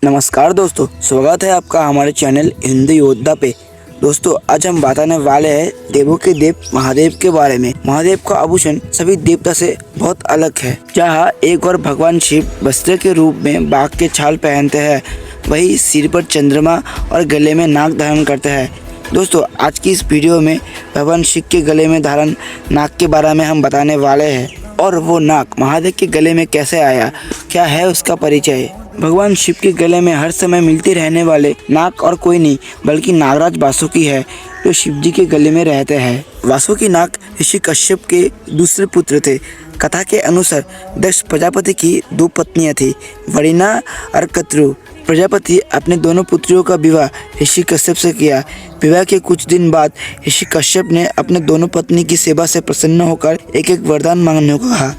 नमस्कार दोस्तों, स्वागत है आपका हमारे चैनल हिंदू योद्धा पे। दोस्तों आज हम बताने वाले हैं देवों के देव महादेव के बारे में। महादेव का आभूषण सभी देवता से बहुत अलग है। जहाँ एक और भगवान शिव वस्त्र के रूप में बाघ के छाल पहनते हैं, वही सिर पर चंद्रमा और गले में नाग धारण करते हैं। दोस्तों आज की इस वीडियो में भगवान शिव के गले में धारण नाग के बारे में हम बताने वाले हैं, और वो नाग महादेव के गले में कैसे आया, क्या है उसका परिचय। भगवान शिव के गले में हर समय मिलते रहने वाले नाग और कोई नहीं बल्कि नागराज वासुकी है, जो शिव जी के गले में रहते हैं। वासुकी नाग ऋषि कश्यप के दूसरे पुत्र थे। कथा के अनुसार दक्ष प्रजापति की 2 पत्नियां थी, वरिणा और कत्रु। प्रजापति अपने दोनों पुत्रियों का विवाह ऋषि कश्यप से किया। विवाह के कुछ दिन बाद ऋषि कश्यप ने अपने दोनों पत्नी की सेवा से प्रसन्न होकर एक एक वरदान मांगने को कहा,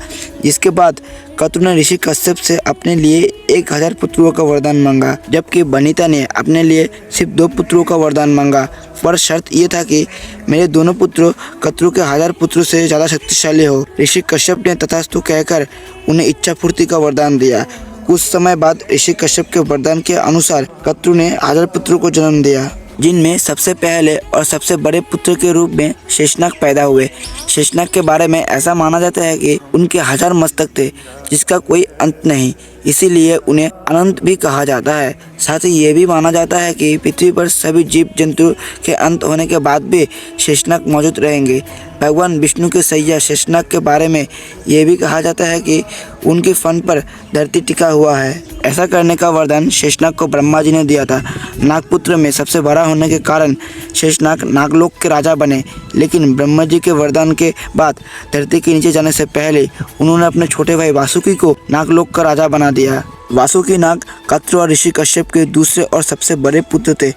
जिसके बाद कत्रु ने ऋषि कश्यप से अपने लिए 1000 पुत्रों का वरदान मांगा, जबकि वनिता ने अपने लिए सिर्फ 2 पुत्रों का वरदान मांगा। पर शर्त ये था कि मेरे दोनों पुत्र कत्रु के 1000 पुत्रों से ज़्यादा शक्तिशाली हो। ऋषि कश्यप ने तथास्तु कहकर उन्हें इच्छा पूर्ति का वरदान दिया। कुछ समय बाद ऋषि कश्यप के वरदान के अनुसार कत्रु ने 1000 पुत्रों को जन्म दिया, जिनमें सबसे पहले और सबसे बड़े पुत्र के रूप में शेषनाग पैदा हुए। शेषनाग के बारे में ऐसा माना जाता है कि उनके 1000 मस्तक थे, जिसका कोई अंत नहीं, इसीलिए उन्हें अनंत भी कहा जाता है। साथ ही ये भी माना जाता है कि पृथ्वी पर सभी जीव जंतु के अंत होने के बाद भी शेषनाग मौजूद रहेंगे। भगवान विष्णु के सैया शेषनाग के बारे में ये भी कहा जाता है कि उनके फन पर धरती टिका हुआ है। ऐसा करने का वरदान शेषनाग को ब्रह्मा जी ने दिया था। नागपुत्र में सबसे बड़ा होने के कारण शेषनाग नागलोक के राजा बने, लेकिन ब्रह्मा जी के वरदान के बाद धरती के नीचे जाने से पहले उन्होंने अपने छोटे भाई वासुकी को नागलोक का राजा बना दिया। वासुकी नाग कत्रु और ऋषि कश्यप के दूसरे और सबसे बड़े पुत्र थे।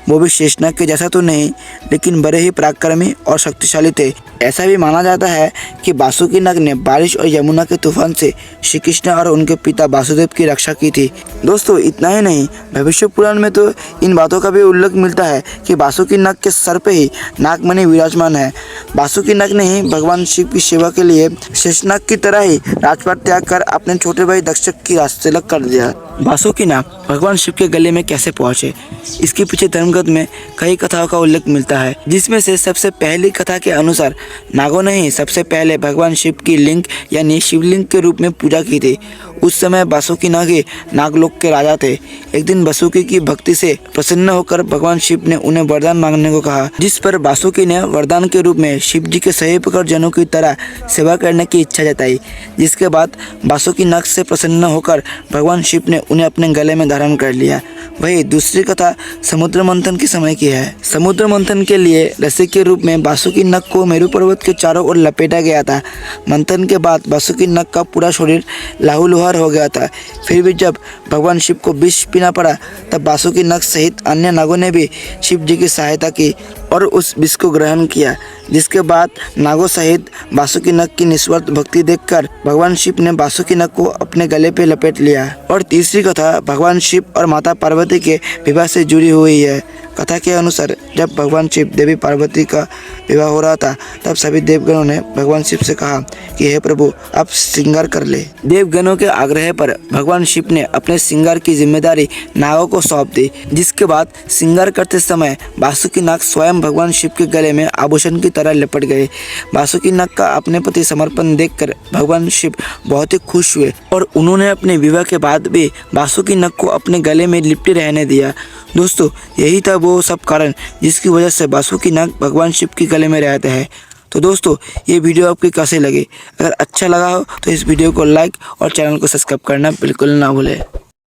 वो भी शेषनाग के जैसा तो नहीं, लेकिन बड़े ही पराक्रमी और शक्तिशाली थे। ऐसा भी माना जाता है कि वासुकी नाग ने बारिश और यमुना के तूफान से श्री कृष्ण और उनके पिता वासुदेव की रक्षा की थी। दोस्तों इतना ही नहीं, भविष्य पुराण में तो इन बातों का भी उल्लेख मिलता है कि वासुकी नाग के सर पे ही नागमणि विराजमान है। वासुकी नाग ने ही भगवान शिव की सेवा के लिए शेषनाग की तरह ही राजपाट त्याग कर अपने छोटे भाई दक्ष की रास्ते अलग कर दिया। वासुकी नाग भगवान शिव के गले में कैसे पहुंचे, इसके पीछे धर्मग्रंथ में कई कथाओं का उल्लेख मिलता है, जिसमें से सबसे पहली कथा के अनुसार नागों ने ही सबसे पहले भगवान शिव की लिंग यानी शिवलिंग के रूप में पूजा की थी। उस समय वासुकी नाग ही नागलोक के राजा थे। एक दिन वासुकी की भक्ति से प्रसन्न होकर भगवान शिव ने उन्हें वरदान मांगने को कहा, जिस पर वासुकी ने वरदान के रूप में शिव जी के सेवक जनों की तरह सेवा करने की इच्छा जताई। जिसके बाद वासुकी नाग से प्रसन्न होकर भगवान शिव ने उन्हें अपने गले में धारण कर लिया। वही दूसरी कथा समुद्र मंथन के समय की है। समुद्र मंथन के लिए रस्सी के रूप में वासुकी नाग को मेरु पर्वत के चारों ओर लपेटा गया था। मंथन के बाद वासुकी नाग का पूरा शरीर लहूलुहान हो गया था। फिर भी जब भगवान शिव को विष पीना पड़ा, तब वासुकी नाग सहित अन्य नागों ने भी शिव जी की सहायता की और उस विष को ग्रहण किया। जिसके बाद नागों सहित वासुकी नाग की निस्वार्थ भक्ति देखकर भगवान शिव ने वासुकी नाग को अपने गले पे लपेट लिया। और तीसरी कथा भगवान शिव और माता पार्वती के विवाह से जुड़ी हुई है। कथा के अनुसार जब भगवान शिव देवी पार्वती का विवाह हो रहा था, तब सभी देवगणों ने भगवान शिव से कहा कि हे प्रभु, आप श्रृंगार कर ले। देवगणों के आग्रह पर भगवान शिव ने अपने श्रृंगार की जिम्मेदारी नागों को सौंप दी। जिसके बाद श्रृंगार करते समय वासुकी नाग स्वयं भगवान शिव के गले में आभूषण की तरह लिपट गए। वासुकी नाग का अपने प्रति समर्पण देखकर भगवान शिव बहुत ही खुश हुए और उन्होंने अपने विवाह के बाद भी वासुकी नाग को अपने गले में लिपटे रहने दिया। दोस्तों यही था वो सब कारण जिसकी वजह से वासुकी नाग भगवान शिव के गले में रहते हैं। तो दोस्तों ये वीडियो आपको कैसे लगे? अगर अच्छा लगा हो तो इस वीडियो को लाइक और चैनल को सब्सक्राइब करना बिल्कुल ना भूलें।